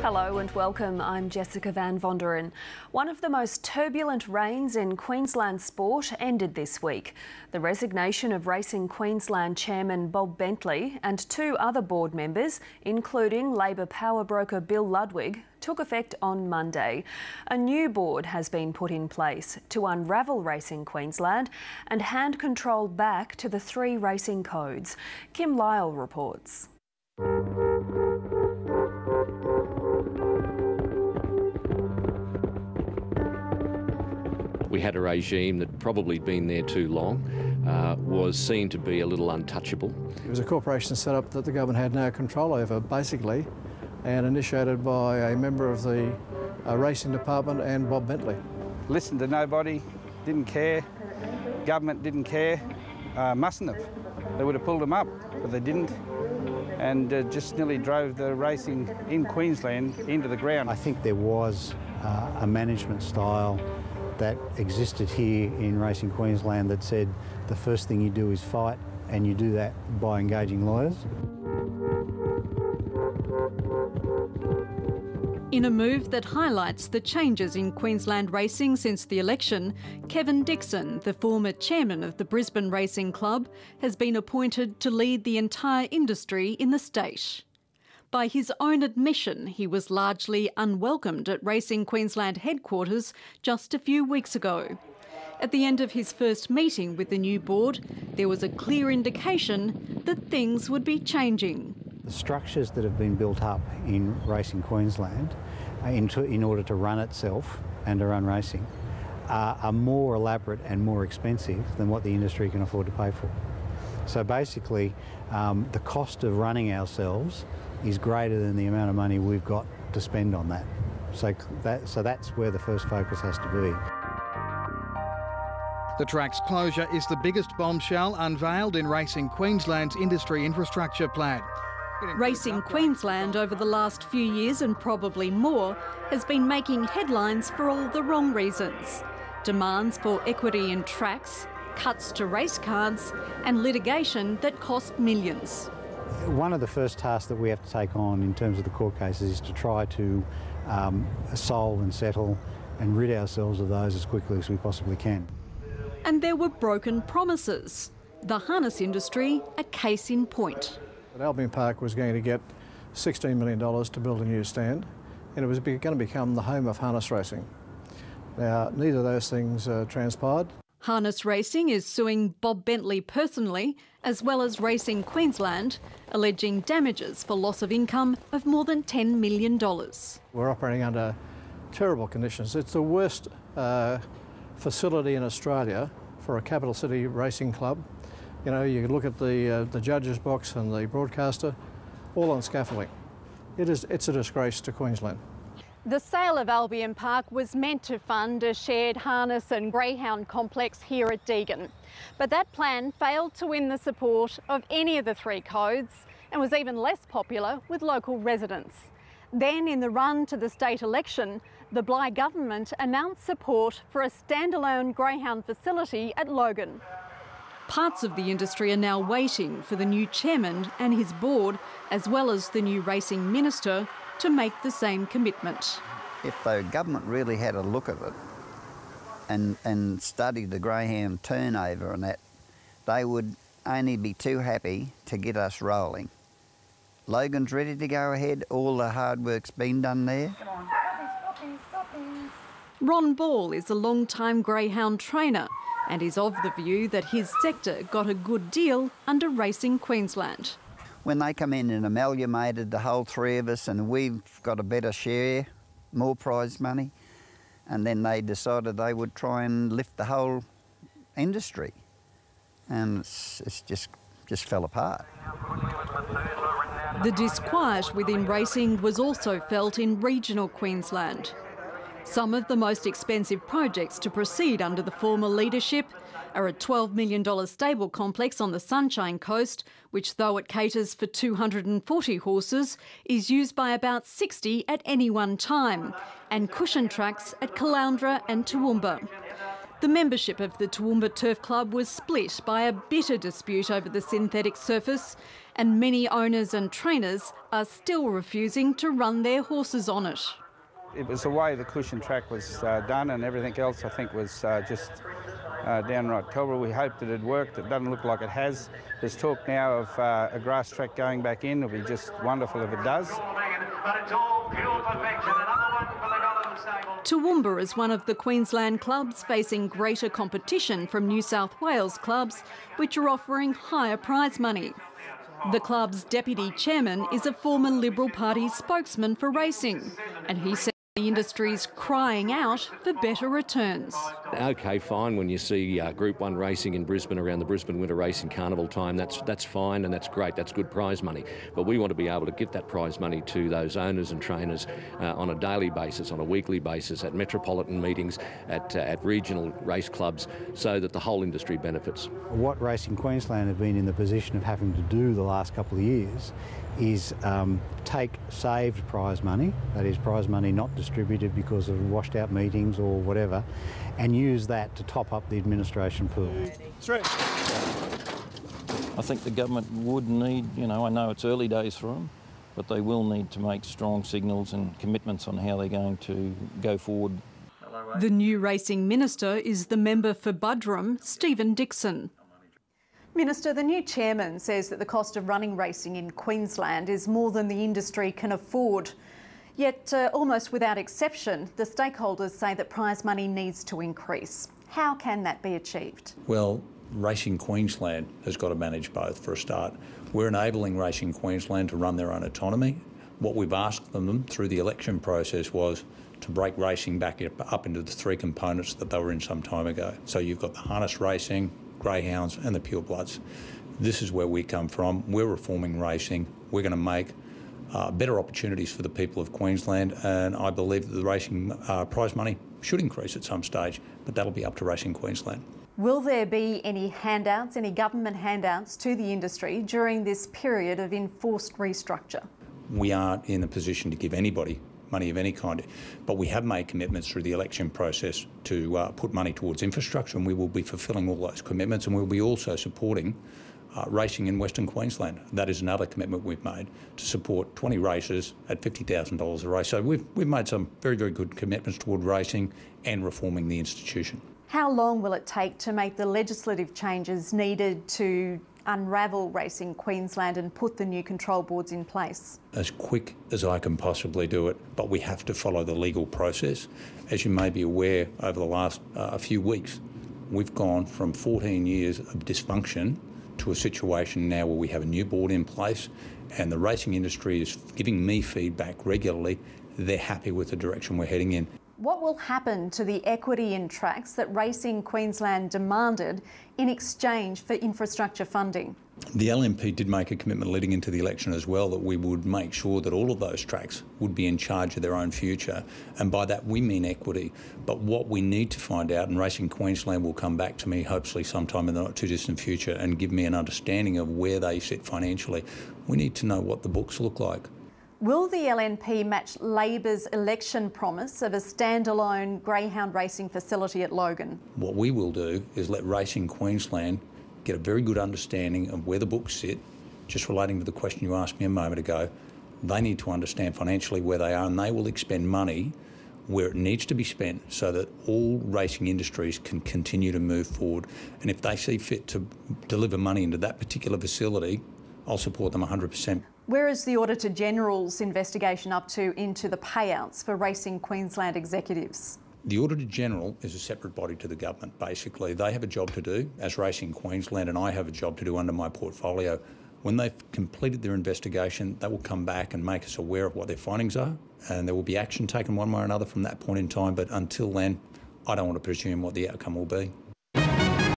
Hello and welcome. I'm Jessica Van Vonderen. One of the most turbulent reigns in Queensland sport ended this week. The resignation of Racing Queensland chairman Bob Bentley and two other board members, including Labor power broker Bill Ludwig, took effect on Monday. A new board has been put in place to unravel Racing Queensland and hand control back to the three racing codes. Kim Lyle reports. We had a regime that probably been there too long, was seen to be a little untouchable. It was a corporation set up that the government had no control over, basically, and initiated by a member of the racing department and Bob Bentley. Listened to nobody, didn't care, government didn't care, mustn't have. They would have pulled them up, but they didn't, and just nearly drove the racing in Queensland into the ground. I think there was a management style that existed here in Racing Queensland that said the first thing you do is fight, and you do that by engaging lawyers. In a move that highlights the changes in Queensland racing since the election, Kevin Dixon, the former chairman of the Brisbane Racing Club, has been appointed to lead the entire industry in the state. By his own admission, he was largely unwelcomed at Racing Queensland headquarters just a few weeks ago. At the end of his first meeting with the new board, there was a clear indication that things would be changing. The structures that have been built up in Racing Queensland in order to run itself and to run racing are more elaborate and more expensive than what the industry can afford to pay for. So basically, the cost of running ourselves is greater than the amount of money we've got to spend on that. So that's where the first focus has to be. The track's closure is the biggest bombshell unveiled in Racing Queensland's industry infrastructure plan. Racing Queensland over the last few years, and probably more, has been making headlines for all the wrong reasons. Demands for equity in tracks, cuts to race cards, and litigation that cost millions. One of the first tasks that we have to take on in terms of the court cases is to try to solve and settle and rid ourselves of those as quickly as we possibly can. And there were broken promises. The harness industry, a case in point. Albion Park was going to get $16 million to build a new stand, and it was going to become the home of harness racing. Now, neither of those things transpired. Harness Racing is suing Bob Bentley personally, as well as Racing Queensland, alleging damages for loss of income of more than $10 million. We're operating under terrible conditions. It's the worst facility in Australia for a capital city racing club. You know, you look at the judge's box and the broadcaster, all on scaffolding. It's a disgrace to Queensland. The sale of Albion Park was meant to fund a shared harness and greyhound complex here at Deagon. But that plan failed to win the support of any of the three codes and was even less popular with local residents. Then, in the run to the state election, the Bligh government announced support for a standalone greyhound facility at Logan. Parts of the industry are now waiting for the new chairman and his board, as well as the new racing minister, to make the same commitment. If the government really had a look at it and studied the greyhound turnover and that, they would only be too happy to get us rolling. Logan's ready to go ahead, all the hard work's been done there. Ron Ball is a long-time greyhound trainer and is of the view that his sector got a good deal under Racing Queensland. When they come in and amalgamated the whole three of us and we've got a better share, more prize money, and then they decided they would try and lift the whole industry. And it's just fell apart. The disquiet within racing was also felt in regional Queensland. Some of the most expensive projects to proceed under the former leadership are a $12 million stable complex on the Sunshine Coast, which, though it caters for 240 horses, is used by about 60 at any one time, and cushion tracks at Caloundra and Toowoomba. The membership of the Toowoomba Turf Club was split by a bitter dispute over the synthetic surface, and many owners and trainers are still refusing to run their horses on it. It was the way the cushion track was done, and everything else I think was just downright terrible. We hoped that it worked. It doesn't look like it has. There's talk now of a grass track going back in. It'll be just wonderful if it does. Toowoomba is one of the Queensland clubs facing greater competition from New South Wales clubs, which are offering higher prize money. The club's deputy chairman is a former Liberal Party spokesman for racing, and he said the industry's crying out for better returns. Okay, fine, when you see Group 1 racing in Brisbane around the Brisbane Winter Racing Carnival time, that's fine and that's great, that's good prize money. But we want to be able to give that prize money to those owners and trainers on a daily basis, on a weekly basis, at metropolitan meetings, at regional race clubs, so that the whole industry benefits. What Racing Queensland have been in the position of having to do the last couple of years is take saved prize money, that is prize money not distributed because of washed out meetings or whatever, and use that to top up the administration pool. I think the government would need, I know it's early days for them, but they will need to make strong signals and commitments on how they're going to go forward. The new racing minister is the member for Buderim, Stephen Dixon. Minister, the new chairman says that the cost of running racing in Queensland is more than the industry can afford. Yet, almost without exception, the stakeholders say that prize money needs to increase. How can that be achieved? Well, Racing Queensland has got to manage both for a start. We're enabling Racing Queensland to run their own autonomy. What we've asked them through the election process was to break racing back up into the three components that they were in some time ago. So you've got the harness racing, greyhounds and the purebloods. This is where we come from. We're reforming racing. We're going to make better opportunities for the people of Queensland, and I believe that the racing prize money should increase at some stage, but that'll be up to Racing Queensland. Will there be any handouts, any government handouts to the industry during this period of enforced restructure? We aren't in a position to give anybody money of any kind, but we have made commitments through the election process to put money towards infrastructure, and we will be fulfilling all those commitments, and we'll be also supporting racing in Western Queensland. That is another commitment we've made, to support 20 races at $50,000 a race. So we've made some very, very good commitments toward racing and reforming the institution. How long will it take to make the legislative changes needed to unravel Racing Queensland and put the new control boards in place? As quick as I can possibly do it, but we have to follow the legal process. As you may be aware, over the last few weeks, we've gone from 14 years of dysfunction to a situation now where we have a new board in place, and the racing industry is giving me feedback regularly. They're happy with the direction we're heading in. What will happen to the equity in tracks that Racing Queensland demanded in exchange for infrastructure funding? The LNP did make a commitment leading into the election as well that we would make sure that all of those tracks would be in charge of their own future, and by that we mean equity. But what we need to find out, and Racing Queensland will come back to me hopefully sometime in the not too distant future and give me an understanding of where they sit financially, we need to know what the books look like. Will the LNP match Labor's election promise of a standalone greyhound racing facility at Logan? What we will do is let Racing Queensland get a very good understanding of where the books sit. Just relating to the question you asked me a moment ago, they need to understand financially where they are, and they will expend money where it needs to be spent so that all racing industries can continue to move forward. And if they see fit to deliver money into that particular facility, I'll support them 100%. Where is the Auditor General's investigation up to into the payouts for Racing Queensland executives? The Auditor General is a separate body to the government, basically. They have a job to do as Racing Queensland, and I have a job to do under my portfolio. When they've completed their investigation, they will come back and make us aware of what their findings are, and there will be action taken one way or another from that point in time. But until then, I don't want to presume what the outcome will be.